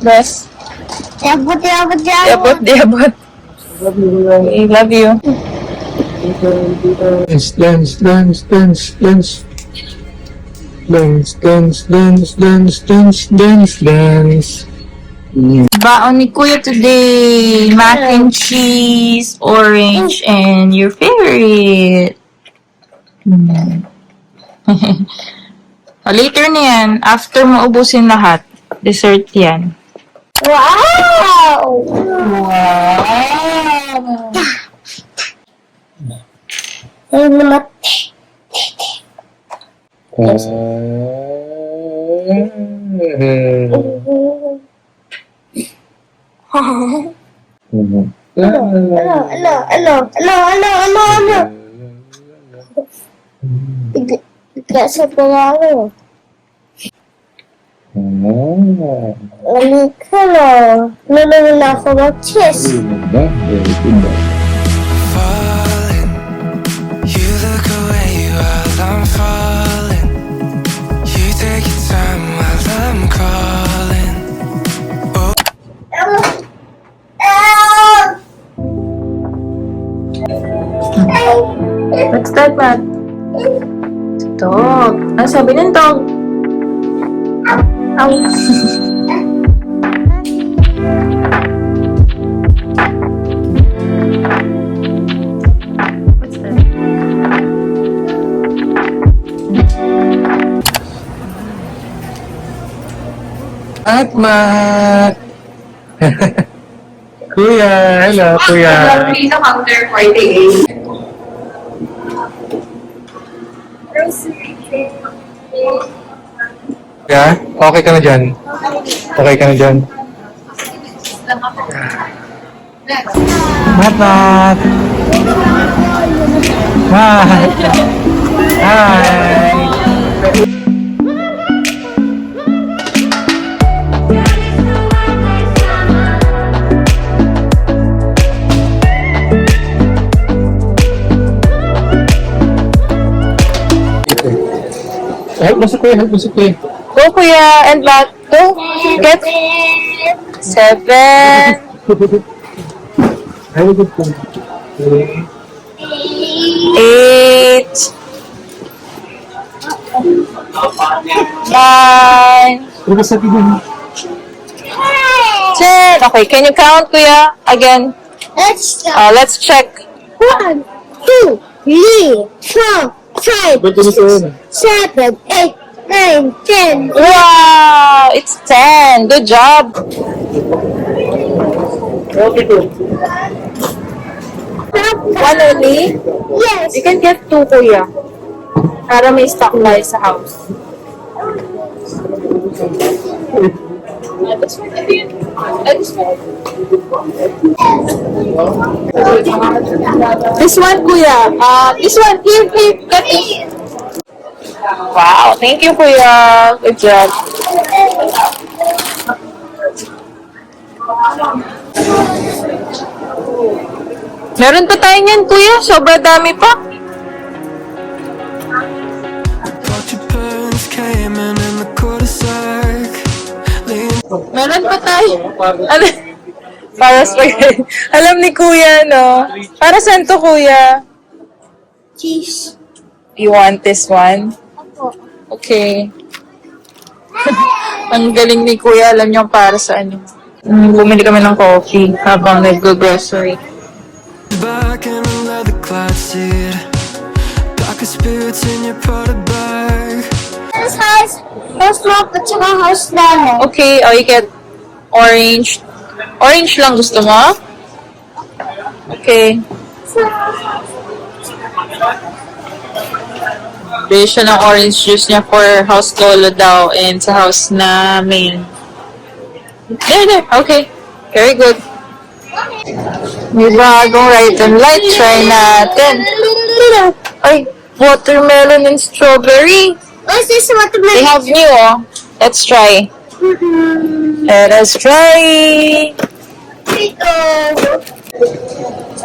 Yes. Diabot. Diabot. I love you. Dance, dance, dance, dance, dance. Dance, dance, dance, dance, dance, dance, dance. Baon ni Kuya today. Mac and cheese, orange, and your favorite. Later na yan. After mo ubusin lahat. Dessert yan. Wow! Ay, namat. Ano? Bigla sa pangalan. Halika na. Nalaman na ako mag-chess. Falling, you look away while I'm falling. You take your time while I'm calling. Let's start, Matt. Dog. Ano sabi ng dog? Ow. What's that? Mat! Kuya, hello, kuya. Please counter 48. Yeah? Okay ka na dyan? Okay ka na dyan? Mat! Hi! Help mo si kuya. Go, Kuya. And back. Go. Get 7. Very good po. 8. 9. Pero sa tignan. 10. Okay, can you count, Kuya? Again. Let's check. 1, 2, 3, 4, 5, 6, 7, 8, 9, 10. Wow! It's 10. Good job. One only? Yes. You can get 2, Kuya. Para may stock tayo sa house. This one, Kuya. This one. Here. Get it. Wow. Thank you, Kuya. Good job. Meron pa tayo niyan, Kuya. Sobra dami pa. Porcupines came in the cul-de-sac. Meron pa tayo. Ano? Para sa alam ni Kuya, no? Para saan to, Kuya? Cheese. You want this one? Okay. Ang galing ni Kuya. Alam niyo para saan yun. Bumili kami ng coffee habang nag-grocery. Back in a leather-clad seat. Pack of spirits in your potted bag. This house lock at saka house namin. Okay, you get orange. Orange lang gusto mo? Okay. Bili siya ng orange juice niya for house lolo daw and sa house namin. There. Okay. Very good. May bagong right and light. Try natin. Ay, watermelon and strawberry. What's this They watermelon? have new, oh. Let's try. Let us try. Ito.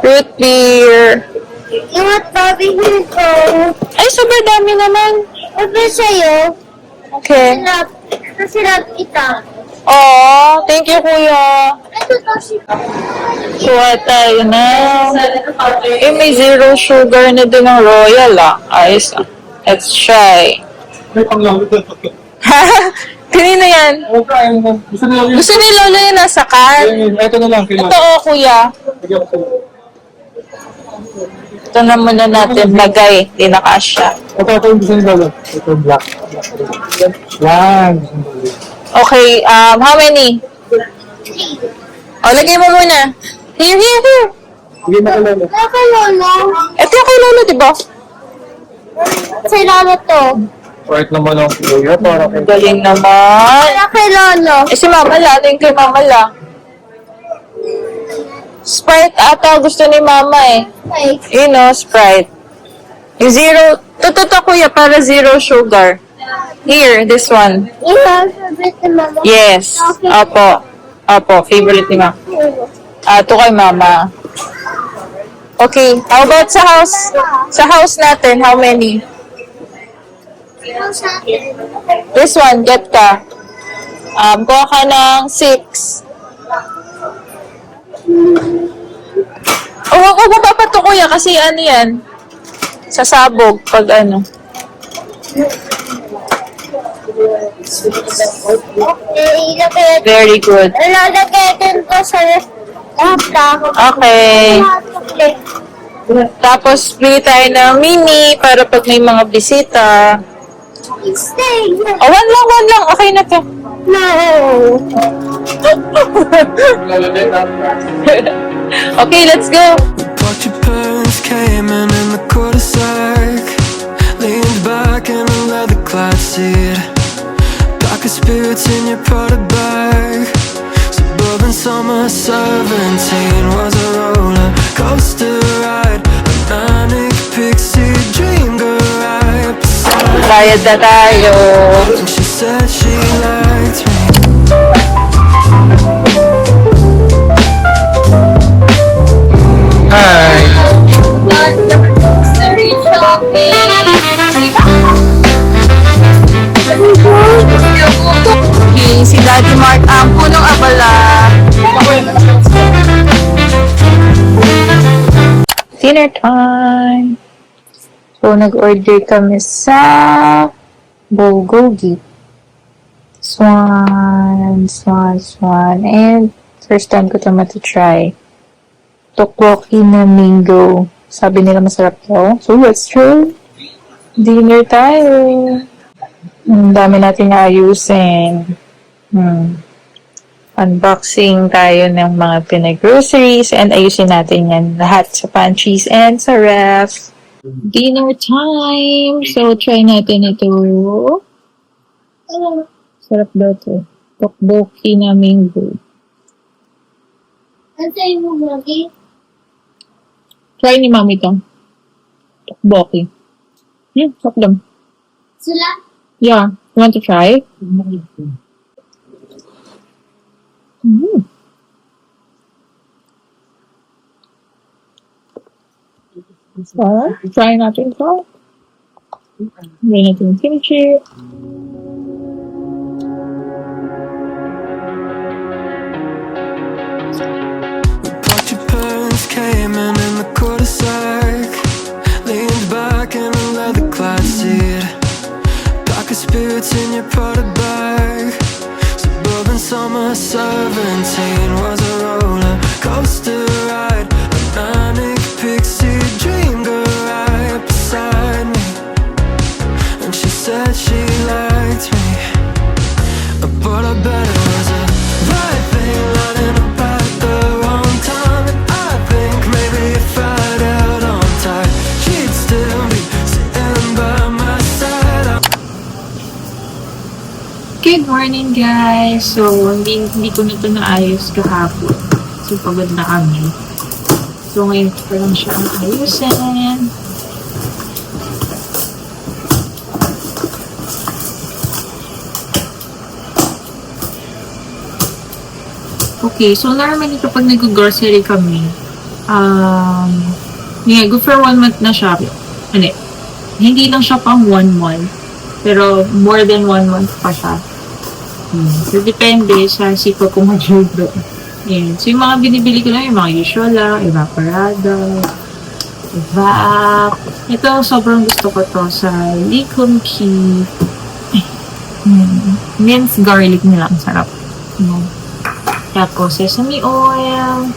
Root beer. You want Bobby Hugo? Ay, sobrang dami naman. Sabi sa'yo, Okay. masarap ito. Oh, thank you, kuya. Ito to si... Kuha tayo na. Eh, may zero sugar na din ng Royal, ah. Ayos, ah. Let's try. May panglamit na. Kanina yan. Okay, gusto nila yun. Gusto ni Lolo yung nasa can. Ito na lang, kailangan. Ito, oh, kuya. Ito na muna natin lagay. Di na kasya. Ito yung gusto nila. Ito yung black. Yan. Okay, how many? Oh, lagay mo muna. Here, here, here. Hindi makalala. Kaka lolo. Ito yung kay Lolo, di ba? Sa lolo to. Right naman ang kuya para kay... Galing naman. Para kay lolo. Eh, si Mama La. Ano yung kay Mama La? Sprite ata gusto ni Mama eh. Okay. You know, Sprite. Yung zero. Totoo kuya, para zero sugar. Here, this one. Ito, favorite ni mama. Yes. Opo. Opo, favorite ni Mama. Ito kay Mama. Okay, how about sa house? Sa house natin, how many? Ito sa akin. This one, get ka. Kuha ka ng 6. Oh, huwag mo papato kuya kasi ano yan. Sasabog pag ano. Okay, ilagay. Very good. Ilalagay din to sa laptop. Okay. Okay. Tapos, bili tayo ng mini para pag may mga bisita. Stay here. Oh, one lang. Okay na to. No. Okay, let's go. Watch your parents came in the cul-de-sac. Leaned back in a leather-clad seat. Pack of spirits in your Prada bag. Suburban summer 17 was a roller coaster ride. A manic pixie dream girl right beside me. Bayad na tayo. And she said she liked me. Hi. Okay, si Daddy Mark ang punong abala. Dinner time. So, nag-order kami sa Bulgogi. Swan. And first time ko ito matitry. Tokboki na mango. Sabi nila masarap daw. So, let's try. Dinner tayo. Ang dami natin ayusin. Unboxing tayo ng mga pinag-groceries and ayusin natin yan lahat sa pantries and sa ref. Dinner time! So, try natin ito. Sarap daw to. Tokboki na mango. Antay mo lagi. Try ni Mami to. Tokboki. Sarap lang. Sila? Yeah. You want to try? So, try natin ito. Try natin yung kimchi. Watch your parents came in the cul-de-sac. Leaned back in a leather-clad seat. Pack of spirits in your Prada bag. Suburban summer 17 was a roller coaster ride. A manic pixie dream girl right beside me. And she said she liked me, but I bet it was a right thing lining up at the wrong time. And I think maybe if I'd held on tight, she'd still be sitting by my side. Good morning, guys! So, hindi ko na ito naayos kahapon. So, pagod na kami. So, ngayon ko lang siya ang ayusin. Okay, so normally kapag nag-grocery kami, good for 1 month na siya. Ano, hindi lang siya pang 1 month, pero more than 1 month pa siya. So, depende sa sipag kung mag-luto. Yan. So, yung mga binibili ko lang, yung mga usual lang, evaporado, evap. Ito, sobrang gusto ko to sa Likum Key. Minced garlic nila, ang sarap. Tapos, sesame oil.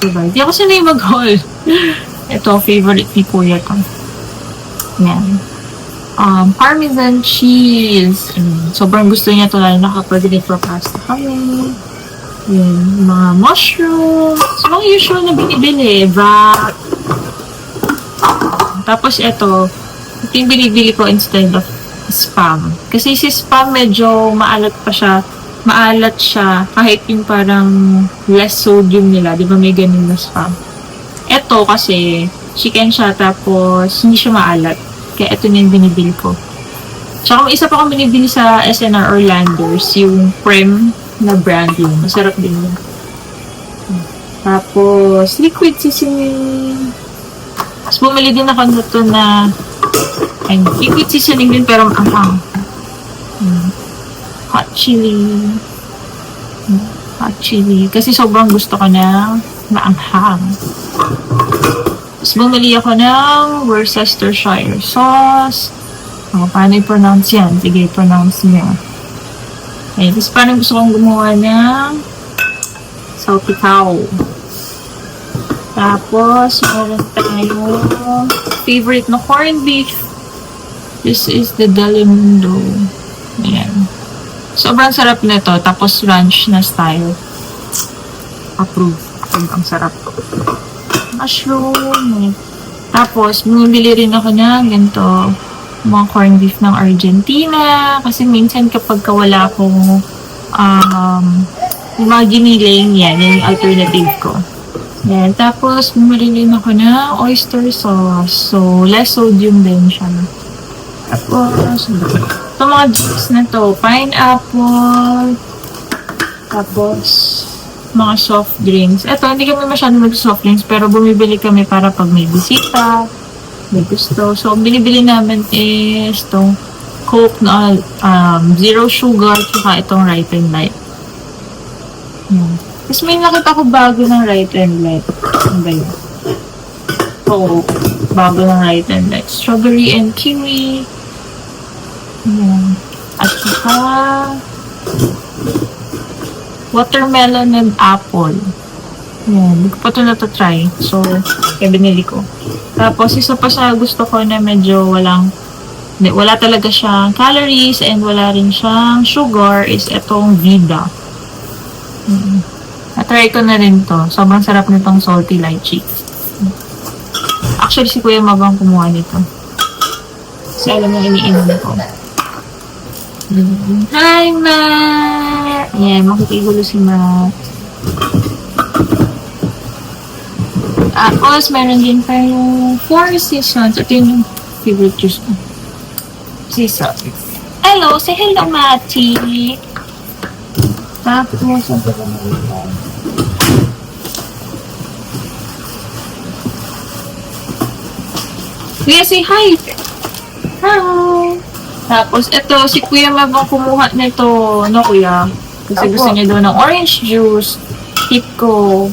Diba? Hindi ako sanay mag-haul. Ito, favorite ni Kuya to. Yan. Parmesan cheese. Sobrang gusto niya to, lalo na kapag nagpa-pasta kami. Yan. Mga mushrooms. Mga usual na binibili. Vat. Tapos ito yung binibili ko instead of spam. Kasi si spam medyo maalat pa siya. Maalat siya kahit yung parang less sodium nila. Di ba may ganun na spam? Ito kasi chicken siya tapos hindi siya maalat. Kaya ito na yung binibili ko. Tsaka may isa pa akong binibili sa SNR Orlando's, yung Prem na brand yun. Masarap din yun. Tapos liquid seasoning. Tapos bumili din ako nito na liquid seasoning din pero maanghang. Hot chili. Hot chili. Kasi sobrang gusto ko na maanghang. Tapos bumili ako ng Worcestershire sauce. Paano i-pronounce yan? Sige, i-pronounce nyo. Okay, tapos paano gusto kong gumawa ng salpicao. Tapos, meron tayong favorite na corned beef. This is the Delimundo. Ayan. Sobrang sarap nito. Tapos, ranch na style. Approve. Ang sarap. Mushroom. Tapos, bumili rin ako ng ganito. Mga corned beef ng Argentina. Kasi minsan kapag wala akong yung mga giniling, yan yung alternative ko. Yan. Tapos, bumili rin ako ng oyster sauce. So, less sodium din siya. Tapos, ito mga juice na to. Pineapple. Tapos, mga soft drinks. Ito, hindi kami masyado mag-soft drinks, pero bumibili kami para pag may bisita, may gusto. So, binibili namin is itong Coke na zero sugar, tsaka itong Right and Light. Tapos may nakita ko bago ng Right and Light. Ano ba yun? Oo, bago ng Right and Light. Strawberry and kiwi. Ayan. At saka watermelon and apple. Ayan. Hindi ko pa ito na-try. So, kaya binili ko. Tapos, isa pa sa gusto ko na medyo wala talaga siyang calories and wala rin siyang sugar is itong Vida. Na-try ko na rin to. Sobrang sarap nitong salty lychee. Actually, si Kuya Mabang kumuha nito. Kasi alam niya iniinom ko. Hi, Matt! Yeah, makikigulo si Matt. Tapos, meron din tayong 4 seasons. Ito yung favorite juice ko. Seasons. Hello! Say hello, Matty! Tapos, Kuya, say hi! Hi! Tapos, ito, si Kuya Mabang kumuha nito, no, Kuya? Kasi gusto niya doon ng orange juice. Tip ko.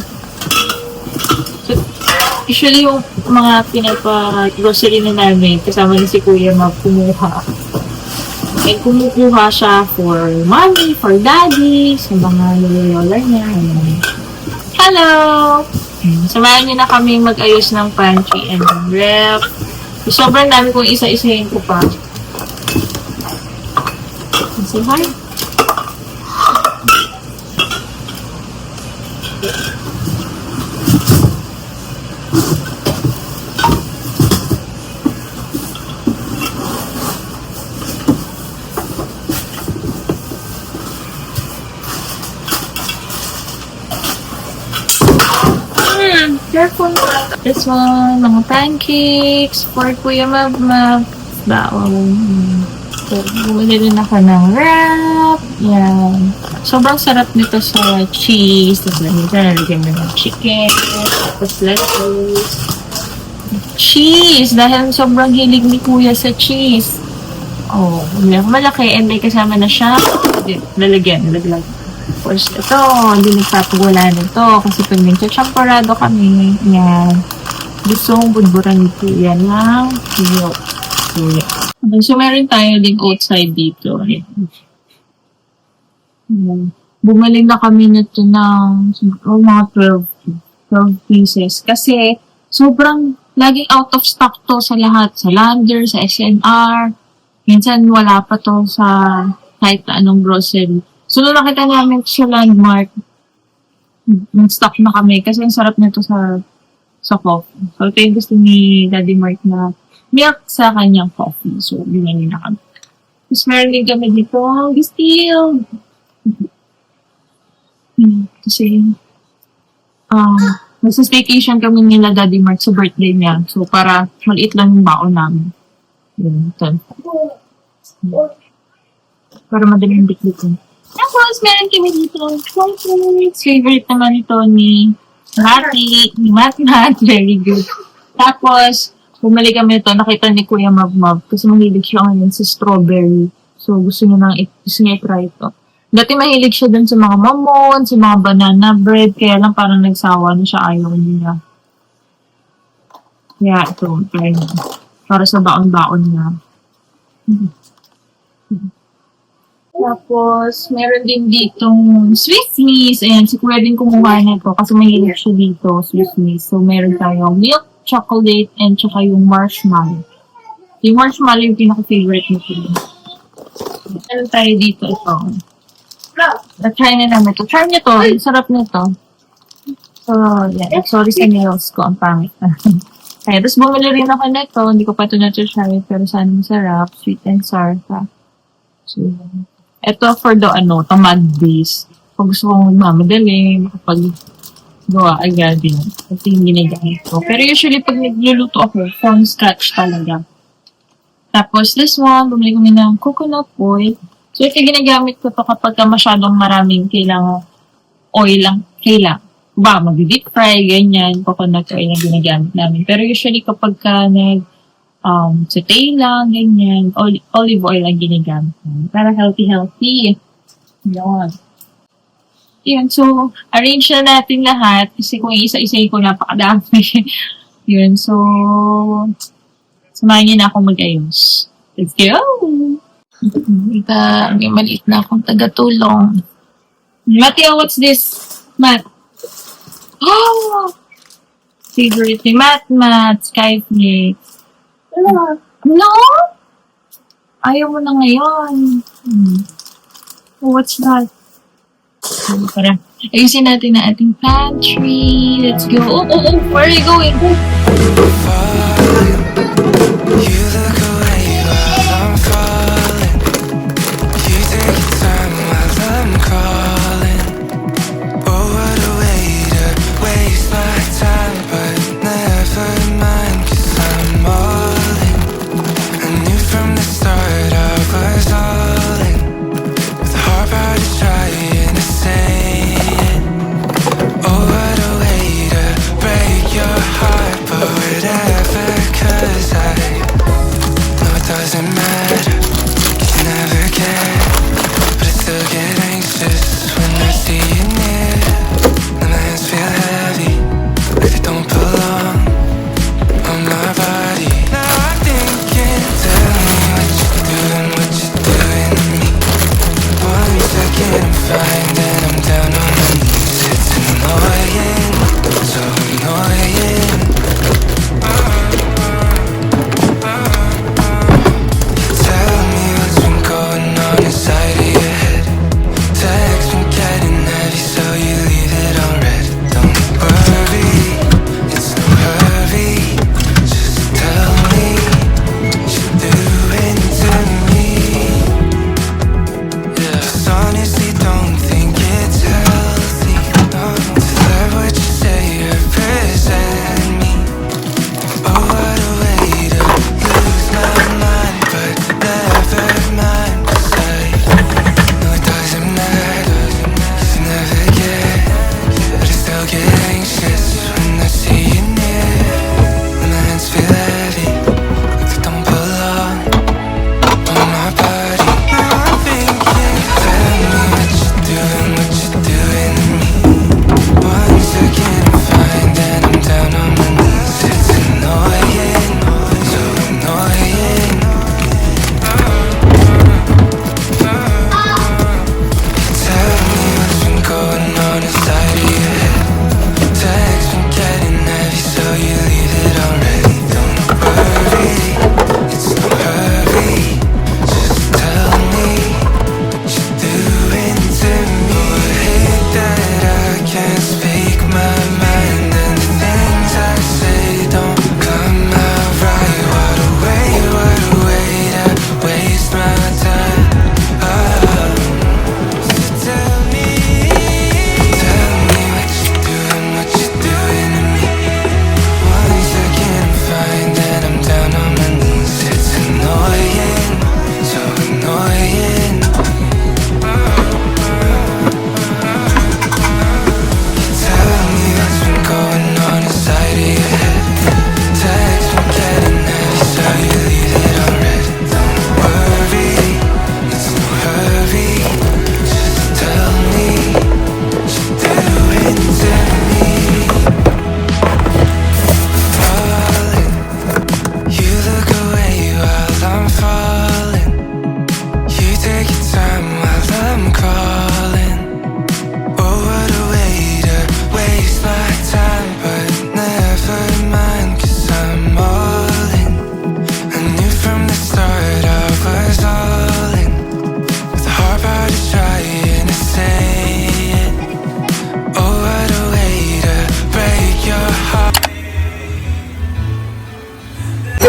So, usually, yung mga pinapa-grocery na namin, kasama ni si Kuya Mab kumuha. And kumukuha siya for mommy, for daddy, sa mga lola niya. Hello! Samahan niyo na kami mag-ayos ng pantry and ref. Sobrang dami kong isa-isahin ko pa. Say hi. Careful. This one, mga pancakes for Kuya Mab-Mab. So, bumili din ako ng wrap. Yan. Sobrang sarap nito sa cheese. Tapos nalagyan mo ng chicken. Tapos lettuce. Cheese! Dahil sobrang hilig ni Kuya sa cheese. Oh, malaki. And may kasama na siya lalagyan. Tapos ito, hindi nagpapagwala nito. Kasi pag nagcha-champorado kami, yan. Gusto mong budburan nito. Yan lang. Okay, so meron tayo din outside dito. Ayan. Bumalik na kami nito ng siguro mga 12 pieces. Kasi sobrang laging out of stock to sa lahat. Sa Lander, sa SNR. Minsan wala pa to sa kahit na anong grocery. So, nung nakita namin sa Landmark, nag-stock na kami kasi ang sarap nito sa coffee. So, ito yung gusto ni Daddy Mark na milk sa kanyang coffee. So, binili na kami. Tapos, meron din kami dito, distilled. Kasi, nagsa-staycation kami nila Daddy Mark sa birthday niya. So, para maliit lang yung baon namin. Yun, ito. Para madaling bitbitin. Tapos, meron kami dito. Favorite naman ito ni Matmat. Very good. Tapos, bumalik kami ito. Nakita ni Kuya Mabmab. Kasi mahilig siya ngayon sa strawberry. So, gusto niya i-try ito. Dati mahilig siya dun sa mga mamon, sa mga banana bread. Kaya lang parang nagsawa na siya. Ayaw niya. Kaya ito. Try na. Para sa baon-baon niya. Tapos, meron din ditong Swiss Miss. Ayan, si Kuya din kumuha na ito kasi mahilig siya dito, Swiss Miss. So, meron tayong milk chocolate and tsaka yung marshmallow. Yung marshmallow yung pinaka-favorite nito. Meron tayo dito ito. Na-try na namin ito. Try nyo to. Ang sarap nito. So, yan. Sorry sa nails ko. Ang pangit na. Kaya, tapos bumili rin ako na ito. Hindi ko pa ito na-try. Pero sana masarap. Sweet and sour pa. So, ito for the tamad base. Kung gusto kong magmamadali, makapag-gawa agad din. Ito yung ginagamit ko. Pero usually, pag nagluluto ako, from scratch talaga. Tapos, this one, bumili kami ng coconut oil. So, ito ginagamit ko to kapag masyadong maraming kailangan oil lang. Kailangan. Mag-deep fry, ganyan. Coconut oil ang ginagamit namin. Pero usually, kapag saute lang, ganyan. Olive oil ang ginagamit. Para healthy. Yan. Yun. So, arrange na natin lahat. Kasi kung isa-isay ko, napakadami. Yun. So, samahan niyo na akong mag-ayos. Let's go! May maliit na akong taga-tulong. Mateo, what's this? Matt. Oh! Favorite ni Matt, Skyflake. No? Ayaw mo na ngayon. What's that? Para ayusin natin na ating pantry. Let's go. Oh. Where are you going? You look away while I'm falling. You take your time while I'm calling. Oh, what a way to waste my time, but never mind, 'cause I'm all in. I knew from the start I was all in, with a heart about to trying to say it. Oh, what a way to break your heart, but whatever.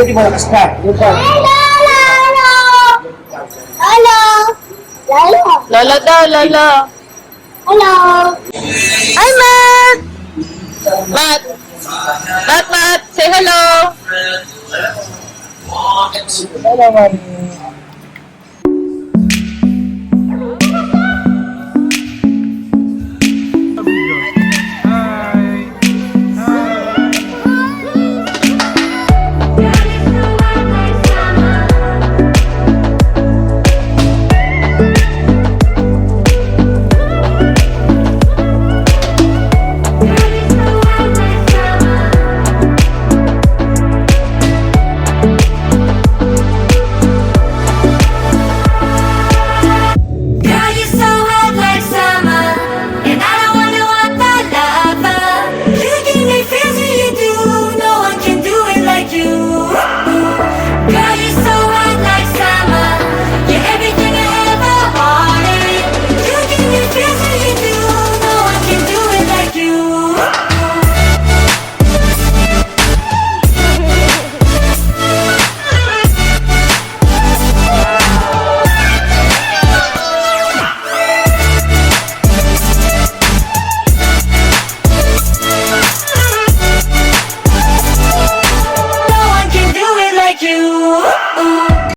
Hindi mo lakas ka. Hello, hello. Hello. Hello. Lola daw, Lola. Hello. Hi, Matt! Matt! Matt, Matt! Say hello! Hello, Mami.